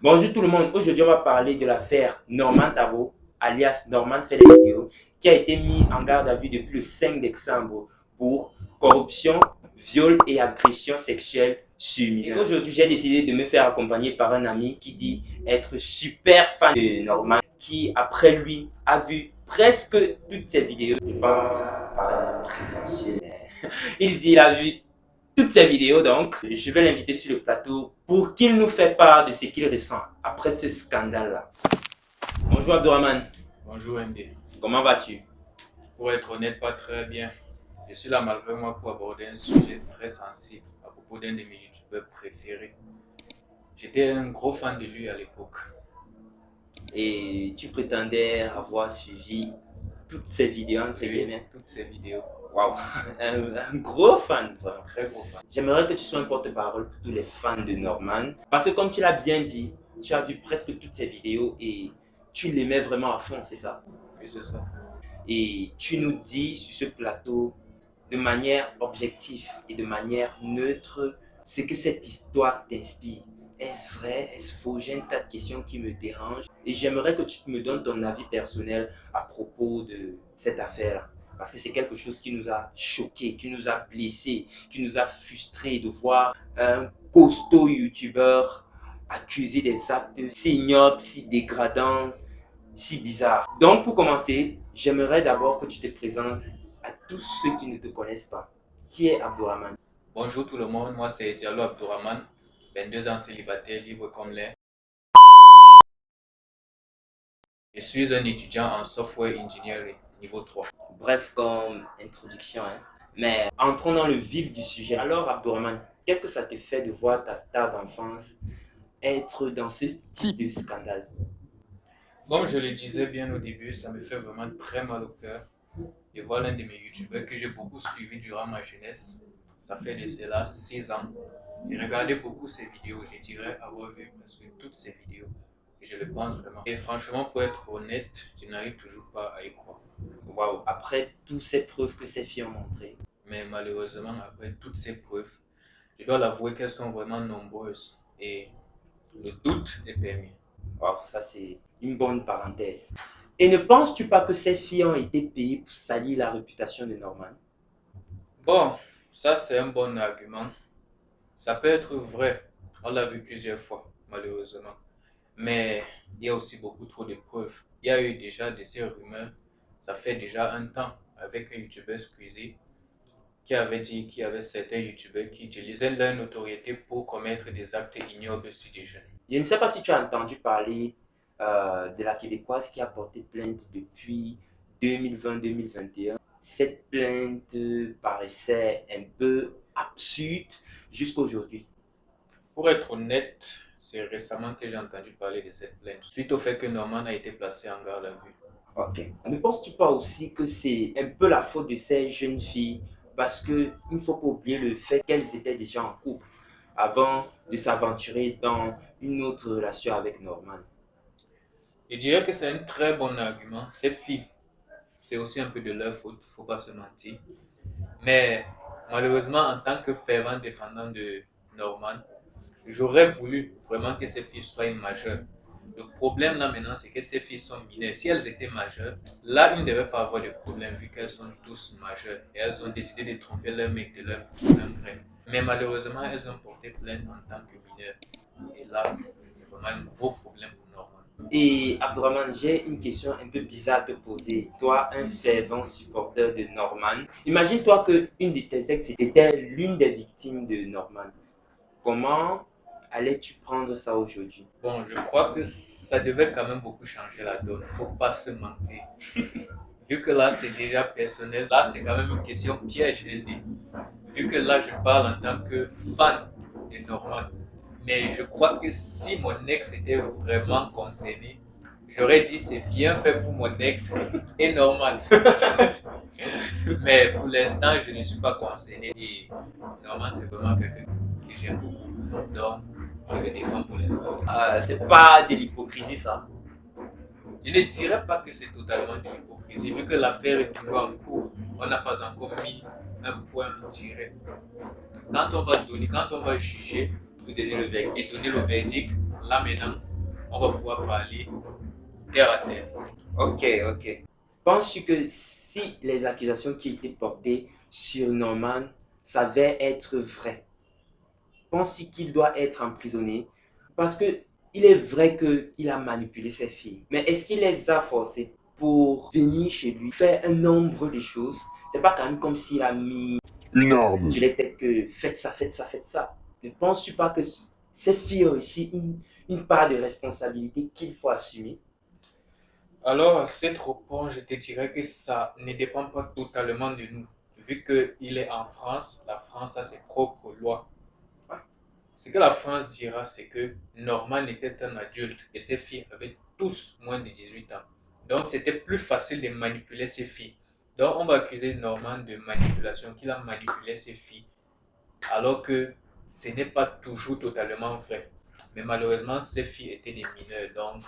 Bonjour tout le monde, aujourd'hui on va parler de l'affaire Norman Tavo, alias Norman fait des vidéos, qui a été mis en garde à vue depuis le 5 décembre pour corruption, viol et agression sexuelle sur mineurs. Aujourd'hui j'ai décidé de me faire accompagner par un ami qui dit être super fan de Norman, qui après lui a vu presque toutes ses vidéos. Je pense que ça paraît prétentieux, mais il dit il a vu toutes ces vidéos, donc, je vais l'inviter sur le plateau pour qu'il nous fasse part de ce qu'il ressent après ce scandale-là. Bonjour Abdourahman. Bonjour MD. Comment vas-tu? Pour être honnête, pas très bien. Je suis là malgré moi pour aborder un sujet très sensible à propos d'un de mes youtubeurs préférés. J'étais un gros fan de lui à l'époque. Et tu prétendais avoir suivi toutes ces vidéos, entre guillemets. Toutes ces vidéos. Waouh, un gros fan, vraiment. Très gros fan. J'aimerais que tu sois un porte-parole pour tous les fans de Norman. Parce que comme tu l'as bien dit, tu as vu presque toutes ces vidéos et tu l'aimais vraiment à fond, c'est ça? Oui, c'est ça. Et tu nous dis sur ce plateau, de manière objective et de manière neutre, ce que cette histoire t'inspire. Est-ce vrai? Est-ce faux? J'ai un tas de questions qui me dérangent et j'aimerais que tu me donnes ton avis personnel à propos de cette affaire. Parce que c'est quelque chose qui nous a choqués, qui nous a blessés, qui nous a frustrés de voir un costaud youtubeur accusé des actes si ignobles, si dégradants, si bizarres. Donc pour commencer, j'aimerais d'abord que tu te présentes à tous ceux qui ne te connaissent pas. Qui est Abdourahman? Bonjour tout le monde, moi c'est Diallo Abdourahman, 22 ans célibataire, libre comme l'air. Je suis un étudiant en software engineering, niveau 3. Bref comme introduction, hein. Mais entrons dans le vif du sujet. Alors Abdourahman, qu'est-ce que ça te fait de voir ta star d'enfance être dans ce type de scandale? Comme je le disais bien au début, ça me fait vraiment très mal au cœur de voir l'un de mes youtubeurs que j'ai beaucoup suivi durant ma jeunesse. Ça fait de cela 6 ans. J'ai regardé beaucoup ses vidéos, je dirais avoir vu presque toutes ses vidéos. Et je le pense vraiment. Et franchement, pour être honnête, je n'arrive toujours pas à y croire. Waouh, après toutes ces preuves que ces filles ont montrées. Mais malheureusement, après toutes ces preuves, je dois l'avouer qu'elles sont vraiment nombreuses. Et le doute est permis. Waouh, ça c'est une bonne parenthèse. Et ne penses-tu pas que ces filles ont été payées pour salir la réputation de Norman? Bon, ça c'est un bon argument. Ça peut être vrai. On l'a vu plusieurs fois, malheureusement. Mais il y a aussi beaucoup trop de preuves. Il y a eu déjà de ces rumeurs, ça fait déjà un temps, avec un youtubeur Squeezie, qui avait dit qu'il y avait certains youtubeurs qui utilisaient leur notoriété pour commettre des actes ignobles sur des jeunes. Je ne sais pas si tu as entendu parler de la Québécoise qui a porté plainte depuis 2020-2021. Cette plainte paraissait un peu absurde jusqu'à aujourd'hui. Pour être honnête, c'est récemment que j'ai entendu parler de cette plainte, suite au fait que Norman a été placé en garde à vue. Ok. Ne penses-tu pas aussi que c'est un peu la faute de ces jeunes filles parce qu'il ne faut pas oublier le fait qu'elles étaient déjà en couple avant de s'aventurer dans une autre relation avec Norman? Je dirais que c'est un très bon argument. Ces filles, c'est aussi un peu de leur faute, faut pas se mentir. Mais malheureusement, en tant que fervent défendant de Norman, j'aurais voulu vraiment que ces filles soient majeures. Le problème là maintenant, c'est que ces filles sont mineures. Si elles étaient majeures, là, il ne devait pas avoir de problème vu qu'elles sont tous majeures. Et elles ont décidé de tromper leur mec de leur gré. Mais malheureusement, elles ont porté plainte en tant que mineures. Et là, c'est vraiment un gros problème pour Norman. Et Abdourahman, j'ai une question un peu bizarre à te poser. Toi, un fervent supporter de Norman, imagine-toi que une de tes ex était l'une des victimes de Norman. Comment allais-tu prendre ça aujourd'hui? Bon, je crois que ça devait quand même beaucoup changer la donne. Faut pas se mentir. Vu que là, c'est déjà personnel, là, c'est quand même une question piège, LD. Vu que là, je parle en tant que fan de Norman. Mais je crois que si mon ex était vraiment concerné, j'aurais dit c'est bien fait pour mon ex et Norman. Mais pour l'instant, je ne suis pas concerné et Norman, c'est vraiment quelqu'un que j'aime beaucoup. Donc, je le défends pour l'instant. C'est pas de l'hypocrisie ça. Je ne dirais pas que c'est totalement de l'hypocrisie, vu que l'affaire est toujours en cours. On n'a pas encore mis un point tiré. Quand on va juger Pour donner le et verdict. donner le verdict, là maintenant, on va pouvoir parler terre à terre. Ok. Penses-tu que si les accusations qui étaient portées sur Norman s'avaient être vraies, penses-tu qu'il doit être emprisonné? Parce que il est vrai qu'il a manipulé ses filles, mais est-ce qu'il les a forcées pour venir chez lui, faire un nombre de choses? C'est pas quand même comme s'il a mis Une arme. sur les têtes que faites ça. Ne penses-tu pas que ces filles ont aussi une part de responsabilité qu'il faut assumer? Alors, à cette réponse, je te dirais que ça ne dépend pas totalement de nous. Vu qu'il est en France, la France a ses propres lois. Ce que la France dira, c'est que Norman était un adulte et ses filles avaient tous moins de 18 ans. Donc, c'était plus facile de manipuler ses filles. Donc, on va accuser Norman de manipulation, qu'il a manipulé ses filles, alors que ce n'est pas toujours totalement vrai. Mais malheureusement, ses filles étaient des mineurs, donc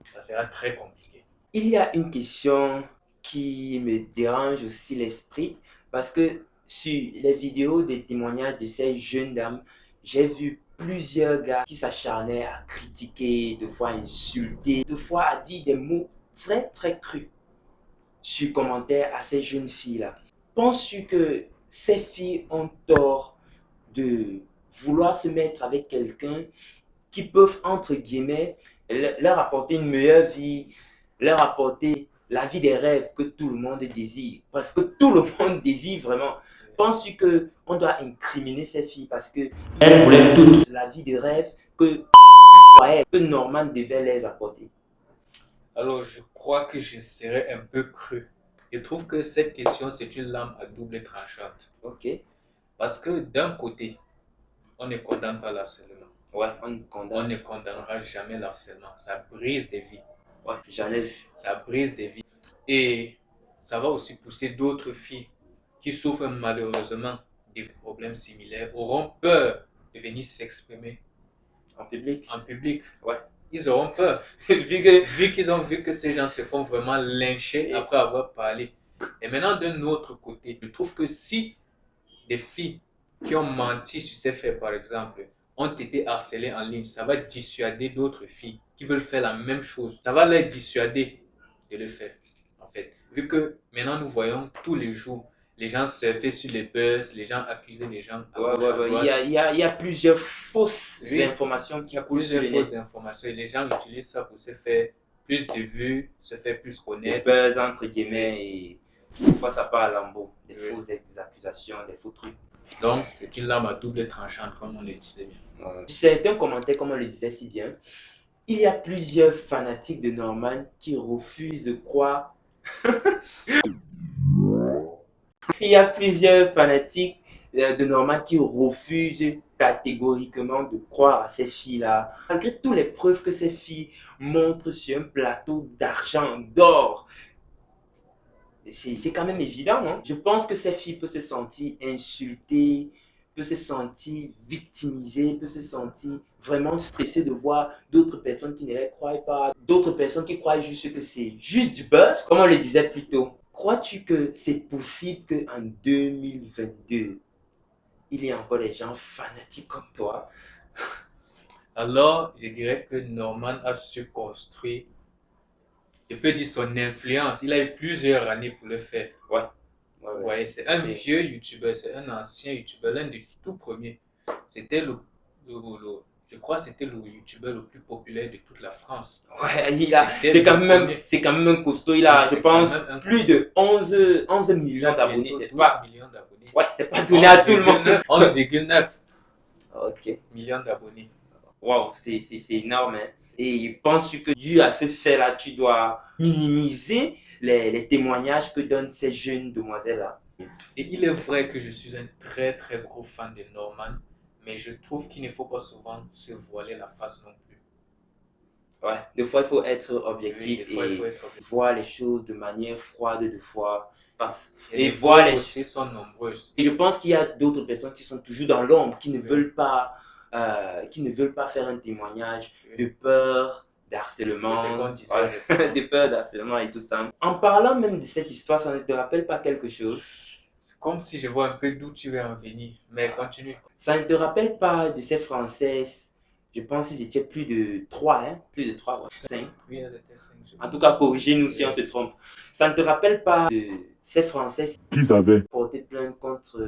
ça sera très compliqué. Il y a une question qui me dérange aussi l'esprit parce que sur les vidéos des témoignages de ces jeunes dames, j'ai vu plusieurs gars qui s'acharnaient à critiquer, de fois à insulter, de fois à dire des mots très crus sur commentaire à ces jeunes filles-là. Penses-tu que ces filles ont tort de vouloir se mettre avec quelqu'un qui peuvent, entre guillemets, leur apporter une meilleure vie, leur apporter la vie des rêves que tout le monde désire, parce que tout le monde désire vraiment. Penses-tu qu'on doit incriminer ces filles parce qu'elles voulaient toutes la vie de rêve que Norman devait les apporter? Alors, je crois que je serais un peu cru. Je trouve que cette question, c'est une lame à double tranchante. Ok. Parce que d'un côté, on ne condamne pas l'harcèlement. Ouais, on On condamne. ne condamnera jamais l'harcèlement. Ça brise des vies. Ouais, j'en ai vu. Ça brise des vies. Et ça va aussi pousser d'autres filles qui souffrent malheureusement des problèmes similaires, auront peur de venir s'exprimer En public. en public. Ouais. Ils auront peur, vu qu'ils ont vu que ces gens se font vraiment lyncher après avoir parlé. Et maintenant, d'un autre côté, je trouve que si des filles qui ont menti sur ces faits, par exemple, ont été harcelées en ligne, ça va dissuader d'autres filles qui veulent faire la même chose. Ça va les dissuader de le faire, en fait. Vu que maintenant, nous voyons tous les jours les gens surfer sur les buzz, les gens accuser les gens à gauche, à Ouais. droite. Il y a plusieurs fausses Oui. informations Il qui y a coulent sur plusieurs le net. fausses informations et les gens utilisent ça pour se faire plus de vues, se faire plus Des connaître. buzz entre guillemets et des fois ça part à lambeau, des Oui. fausses accusations, des faux trucs. Donc, c'est une lame à double tranchante, comme on le disait bien. Certains commentaires, comme on le disait si bien, il y a plusieurs fanatiques de Norman qui refusent de croire. Il y a plusieurs fanatiques de Norman qui refusent catégoriquement de croire à ces filles-là. Malgré toutes les preuves que ces filles montrent sur un plateau d'argent, d'or, c'est quand même évident, non? Je pense que ces filles peuvent se sentir insultées, peuvent se sentir victimisées, peuvent se sentir vraiment stressées de voir d'autres personnes qui ne les croient pas, d'autres personnes qui croient juste que c'est juste du buzz, comme on le disait plus tôt. Crois-tu que c'est possible qu'en 2022, il y ait encore des gens fanatiques comme toi? Alors, je dirais que Norman a su construire, je peux dire son influence. Il a eu plusieurs années pour le faire. Ouais. Vous voyez, c'est un vieux youtubeur, c'est un ancien youtubeur, l'un des tout premiers. C'était je crois que c'était le youtubeur le plus populaire de toute la France. Ouais, C'était c'est le quand même un costaud. Il a, je C'est pense, quand même un plus de 11 millions d'abonnés. bientôt C'est 12 pas, millions d'abonnés. ouais, c'est pas donné à tout le monde. 11,9 Ok. millions d'abonnés. Waouh, c'est énorme. Hein. Et penses-tu que dû à ce fait-là, tu dois minimiser les témoignages que donnent ces jeunes demoiselles-là? Et il est vrai que je suis un très gros fan de Norman, mais je trouve qu'il ne faut pas souvent se voiler la face non plus. Ouais, des fois, il faut être Oui, objectif des fois, il et faut être objectif. voir les choses de manière froide, de fois. Et les voir preuves les aussi sont nombreuses. Et je pense qu'il y a d'autres personnes qui sont toujours dans l'ombre, qui ne veulent pas faire un témoignage de peur, d'harcèlement, C'est comme disait récemment. de peur, d'harcèlement et tout ça. En parlant même de cette histoire, ça ne te rappelle pas quelque chose? C'est comme si je vois un peu d'où tu veux en venir, mais continue. Ça ne te rappelle pas de ces Françaises Je pense qu'ils étaient plus de 3, hein? Plus de 3 ou 5. Oui, elles étaient 5. En tout cas, corrigez-nous si on se trompe. Ça ne te rappelle pas de ces Français Qu'ils avaient. porté plainte contre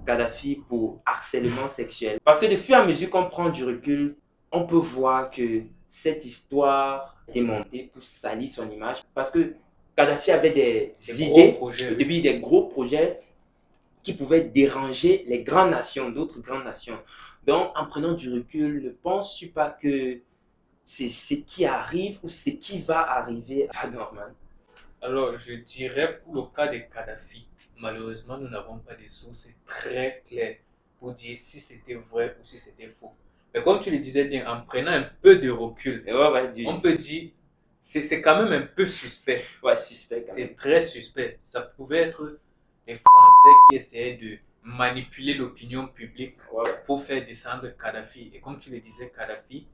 Kadhafi pour harcèlement sexuel? Parce que de fur et à mesure qu'on prend du recul, on peut voir que cette histoire est montée pour salir son image. Parce que Kadhafi avait des Des idées, gros projets. au début des gros projets qui pouvaient déranger les grandes nations, d'autres grandes nations. Donc, en prenant du recul, ne penses-tu pas que c'est ce qui arrive ou ce qui va arriver à Norman? Alors, je dirais pour le cas de Kadhafi, malheureusement, nous n'avons pas de sources très claires pour dire si c'était vrai ou si c'était faux. Mais comme tu le disais bien, en prenant un peu de recul, Et ouais, on peut dire c'est quand même un peu suspect. ouais, suspect quand même. C'est très suspect. Ça pouvait être les Français qui essayaient de manipuler l'opinion publique Ouais. pour faire descendre Kadhafi. Et comme tu le disais, Kadhafi,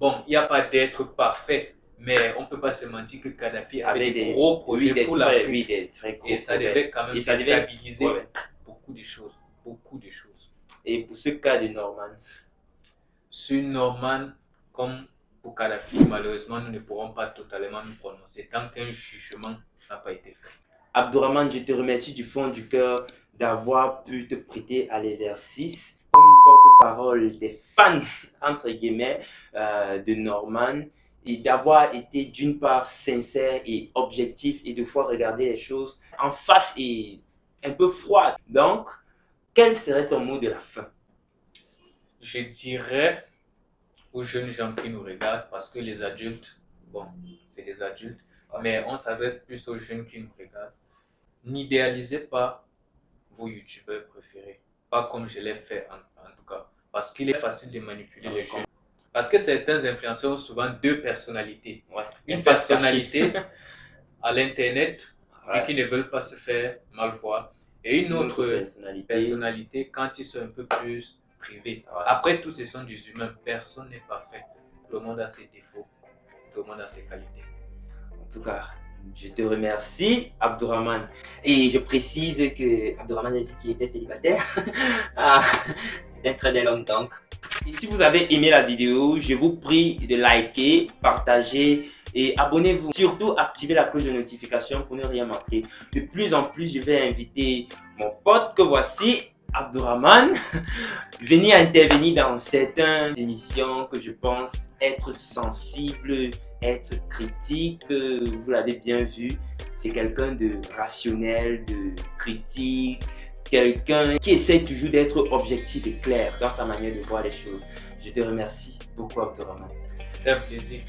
bon, il n'y a pas d'être parfait, mais on ne peut pas se mentir que Kadhafi avait des gros projets pour l'Afrique. Oui, des très gros Et ça devait quand même Et ça devait- déstabiliser ouais. beaucoup de choses. Beaucoup de choses. Et pour ce cas de Norman, Sur Norman, comme pour Kadhafi, malheureusement, nous ne pourrons pas totalement nous prononcer tant qu'un jugement n'a pas été fait. Abdourahmane, je te remercie du fond du cœur d'avoir pu te prêter à l'exercice comme une porte-parole des fans, entre guillemets, de Norman, et d'avoir été d'une part sincère et objectif et de fois regarder les choses en face et un peu froid. Donc, quel serait ton mot de la fin? Je dirais aux jeunes gens qui nous regardent, parce que les adultes, bon, c'est des adultes, mais on s'adresse plus aux jeunes qui nous regardent. N'idéalisez pas vos youtubeurs préférés, pas comme je l'ai fait en tout cas, parce qu'il est facile de manipuler les jeunes. Parce que certains influenceurs ont souvent deux personnalités. Ouais. Une personnalité à l'internet, Ouais. vu qu'ils ne veulent pas se faire mal voir, et une autre personnalité quand ils sont un peu plus privés. Ouais. Après tout, ce sont des humains, personne n'est parfait. Tout le monde a ses défauts, tout le monde a ses qualités. En tout cas, je te remercie, Abdourahmane. Et je précise que Abdourahmane a dit qu'il était célibataire. C'est un très bel homme donc. Et si vous avez aimé la vidéo, je vous prie de liker, partager et abonnez-vous. Surtout, activez la cloche de notification pour ne rien manquer. De plus en plus, je vais inviter mon pote que voici, Abdourahmane, venir intervenir dans certaines émissions que je pense être sensibles, être critique. Vous l'avez bien vu, c'est quelqu'un de rationnel, de critique, quelqu'un qui essaie toujours d'être objectif et clair dans sa manière de voir les choses. Je te remercie beaucoup, Abdourahmane. C'était un plaisir.